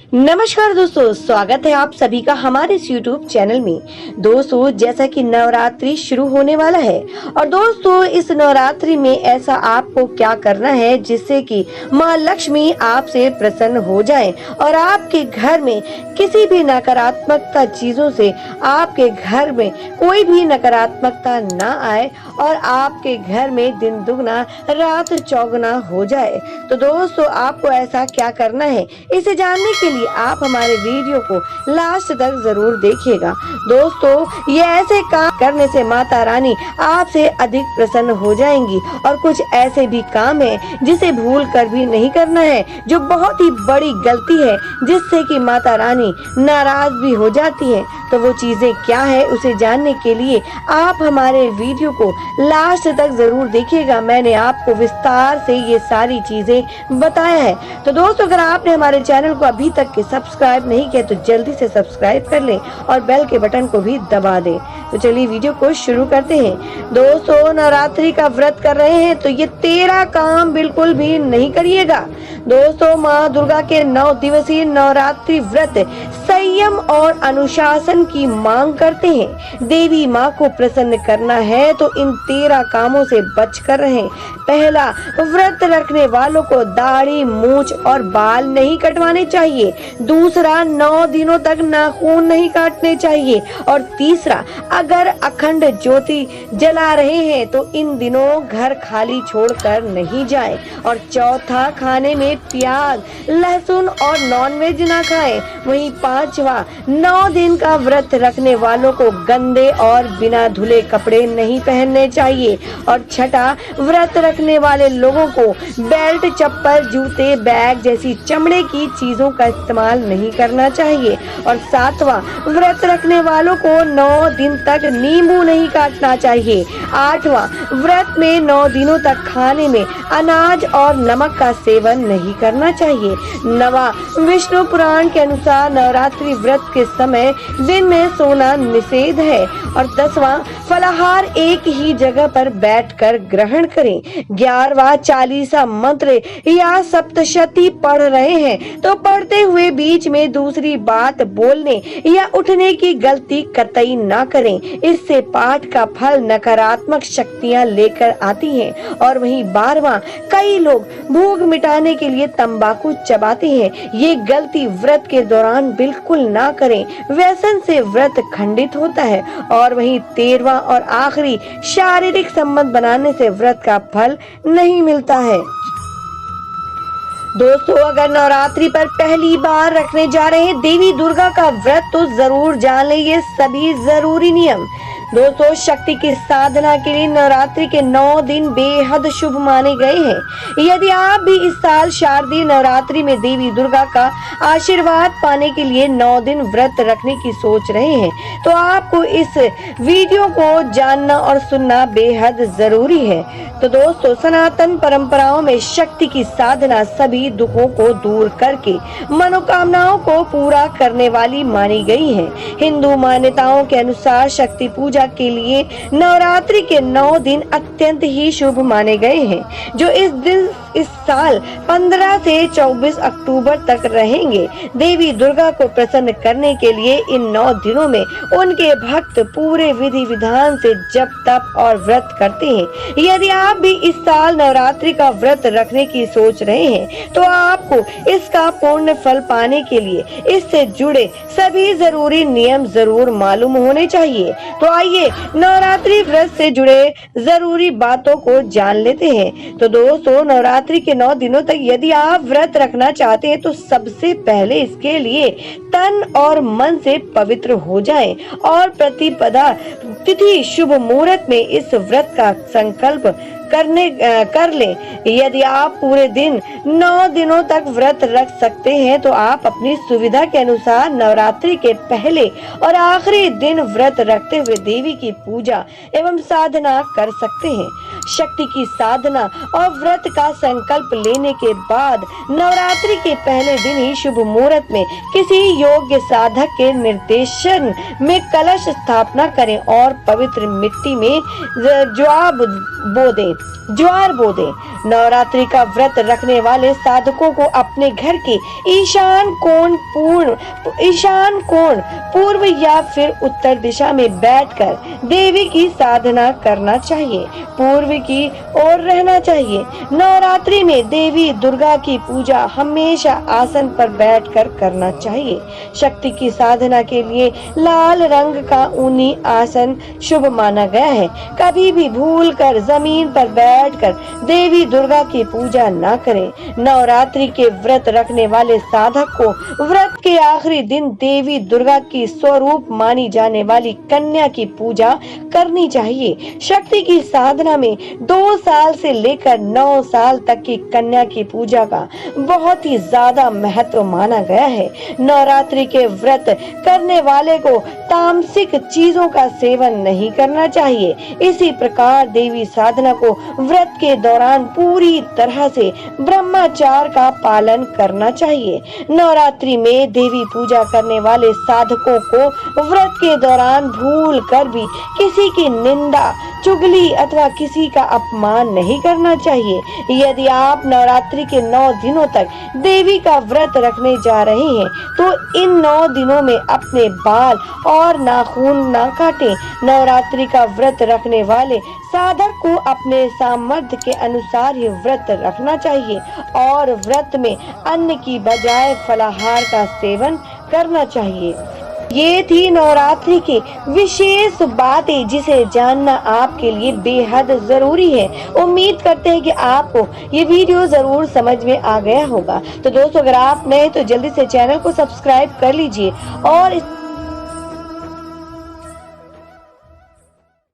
नमस्कार दोस्तों, स्वागत है आप सभी का हमारे इस YouTube चैनल में। दोस्तों, जैसा कि नवरात्रि शुरू होने वाला है और दोस्तों इस नवरात्रि में ऐसा आपको क्या करना है जिससे कि माँ लक्ष्मी आपसे प्रसन्न हो जाएं और आपके घर में किसी भी नकारात्मकता चीजों से आपके घर में कोई भी नकारात्मकता ना आए और आपके घर में दिन दुगना रात चौगुना हो जाए। तो दोस्तों, आपको ऐसा क्या करना है, इसे जानने के लिए आप हमारे वीडियो को लास्ट तक जरूर देखिएगा। दोस्तों, ये ऐसे काम करने से माता रानी आपसे अधिक प्रसन्न हो जाएंगी और कुछ ऐसे भी काम है जिसे भूल कर भी नहीं करना है, जो बहुत ही बड़ी गलती है जिससे कि माता रानी नाराज भी हो जाती है। तो वो चीजें क्या है, उसे जानने के लिए आप हमारे वीडियो को लास्ट तक जरूर देखिएगा। मैंने आपको विस्तार से ये सारी चीजें बताया है। तो दोस्तों, अगर आपने हमारे चैनल को अभी तक के सब्सक्राइब नहीं किया तो जल्दी से सब्सक्राइब कर लें और बेल के बटन को भी दबा दें। तो चलिए वीडियो को शुरू करते हैं। दोस्तों, नवरात्रि का व्रत कर रहे हैं तो ये 13 काम बिल्कुल भी नहीं करिएगा। दोस्तों, माँ दुर्गा के 9 दिवसीय नवरात्रि व्रत संयम और अनुशासन की मांग करते हैं। देवी माँ को प्रसन्न करना है तो इन 13 कामों से बच कर रहें। पहला, व्रत रखने वालों को दाढ़ी, मूंछ और बाल नहीं कटवाने चाहिए। दूसरा, 9 दिनों तक नाखून नहीं काटने चाहिए। और तीसरा, अगर अखंड ज्योति जला रहे हैं तो इन दिनों घर खाली छोड़कर नहीं जाएं। और चौथा, खाने में प्याज, लहसुन और नॉनवेज ना खाएं। वहीं पांचवा, 9 दिन का व्रत रखने वालों को गंदे और बिना धुले कपड़े नहीं पहनने चाहिए। और छठा, व्रत रखने वाले लोगों को बेल्ट, चप्पल, जूते, बैग जैसी चमड़े की चीजों का इस्तेमाल नहीं करना चाहिए। और सातवां, व्रत रखने वालों को 9 दिन तक नींबू नहीं काटना चाहिए। आठवां, व्रत में 9 दिनों तक खाने में अनाज और नमक का सेवन नहीं करना चाहिए। नवा, विष्णु पुराण के अनुसार नवरात्रि व्रत के समय दिन में सोना निषेध है। और 10वां, फलाहार एक ही जगह पर बैठकर ग्रहण करें। 11वां, 40 मंत्र या सप्तशती पढ़ रहे हैं तो पढ़ते हुए बीच में दूसरी बात बोलने या उठने की गलती कतई ना करें। इससे पाठ का फल नकारात्मक शक्तियां लेकर आती हैं। और वहीं 12वां, कई लोग भूख मिटाने के लिए तंबाकू चबाते हैं। ये गलती व्रत के दौरान बिल्कुल ना करें, व्यसन से व्रत खंडित होता है। और वहीं 13वां और आखिरी, शारीरिक संबंध बनाने से व्रत का फल नहीं मिलता है। दोस्तों, अगर नवरात्रि पर पहली बार रखने जा रहे हैं देवी दुर्गा का व्रत तो जरूर जान लें ये सभी जरूरी नियम। दोस्तों, शक्ति की साधना के लिए नवरात्रि के 9 दिन बेहद शुभ माने गए हैं। यदि आप भी इस साल शारदीय नवरात्रि में देवी दुर्गा का आशीर्वाद पाने के लिए 9 दिन व्रत रखने की सोच रहे हैं तो आपको इस वीडियो को जानना और सुनना बेहद जरूरी है। तो दोस्तों, सनातन परंपराओं में शक्ति की साधना सभी दुखों को दूर करके मनोकामनाओं को पूरा करने वाली मानी गई है। हिंदू मान्यताओं के अनुसार शक्ति पूजा के लिए नवरात्रि के 9 दिन अत्यंत ही शुभ माने गए हैं, जो इस साल 15 से 24 अक्टूबर तक रहेंगे। देवी दुर्गा को प्रसन्न करने के लिए इन 9 दिनों में उनके भक्त पूरे विधि विधान से जप, तप और व्रत करते हैं। यदि आप भी इस साल नवरात्रि का व्रत रखने की सोच रहे हैं तो आपको इसका पूर्ण फल पाने के लिए इससे जुड़े सभी जरूरी नियम जरूर मालूम होने चाहिए। तो आइए नवरात्रि व्रत से जुड़े जरूरी बातों को जान लेते हैं। तो दोस्तों, नवरात्रि के 9 दिनों तक यदि आप व्रत रखना चाहते हैं तो सबसे पहले इसके लिए तन और मन से पवित्र हो जाएं और प्रतिपदा तिथि शुभ मुहूर्त में इस व्रत का संकल्प कर लें। यदि आप पूरे दिन 9 दिनों तक व्रत रख सकते हैं तो आप अपनी सुविधा के अनुसार नवरात्रि के पहले और आखिरी दिन व्रत रखते हुए देवी की पूजा एवं साधना कर सकते हैं। शक्ति की साधना और व्रत का संकल्प लेने के बाद नवरात्रि के पहले दिन ही शुभ मुहूर्त में किसी योग्य साधक के निर्देशन में कलश स्थापना करें और पवित्र मिट्टी में ज्वार बो दें। नवरात्रि का व्रत रखने वाले साधकों को अपने घर के ईशान कोण पूर्व या फिर उत्तर दिशा में बैठकर देवी की साधना करना चाहिए। पूर्व की ओर रहना चाहिए। नवरात्रि में देवी दुर्गा की पूजा हमेशा आसन पर बैठकर करना चाहिए। शक्ति की साधना के लिए लाल रंग का ऊनी आसन शुभ माना गया है। कभी भी भूलकर जमीन पर बैठकर देवी दुर्गा की पूजा न करें। नवरात्रि के व्रत रखने वाले साधक को व्रत के आखिरी दिन देवी दुर्गा की स्वरूप मानी जाने वाली कन्या की पूजा करनी चाहिए। शक्ति की साधना में 2 साल से लेकर 9 साल तक की कन्या की पूजा का बहुत ही ज्यादा महत्व माना गया है। नवरात्रि के व्रत करने वाले को तामसिक चीजों का सेवन नहीं करना चाहिए। इसी प्रकार देवी साधना को व्रत के दौरान पूरी तरह से ब्रह्मचार्य का पालन करना चाहिए। नवरात्रि में देवी पूजा करने वाले साधकों को व्रत के दौरान भूल कर भी किसी की निंदा, चुगली अथवा किसी का अपमान नहीं करना चाहिए। यदि आप नवरात्रि के 9 दिनों तक देवी का व्रत रखने जा रहे हैं तो इन 9 दिनों में अपने बाल और नाखून न काटें। नवरात्रि का व्रत रखने वाले साधक को अपने सामर्थ्य के अनुसार ही व्रत रखना चाहिए और व्रत में अन्न की बजाय फलाहार का सेवन करना चाहिए। ये थी नवरात्रि की विशेष बातें जिसे जानना आपके लिए बेहद जरूरी है। उम्मीद करते हैं कि आपको ये वीडियो जरूर समझ में आ गया होगा। तो दोस्तों, अगर आप नए तो जल्दी से चैनल को सब्सक्राइब कर लीजिए और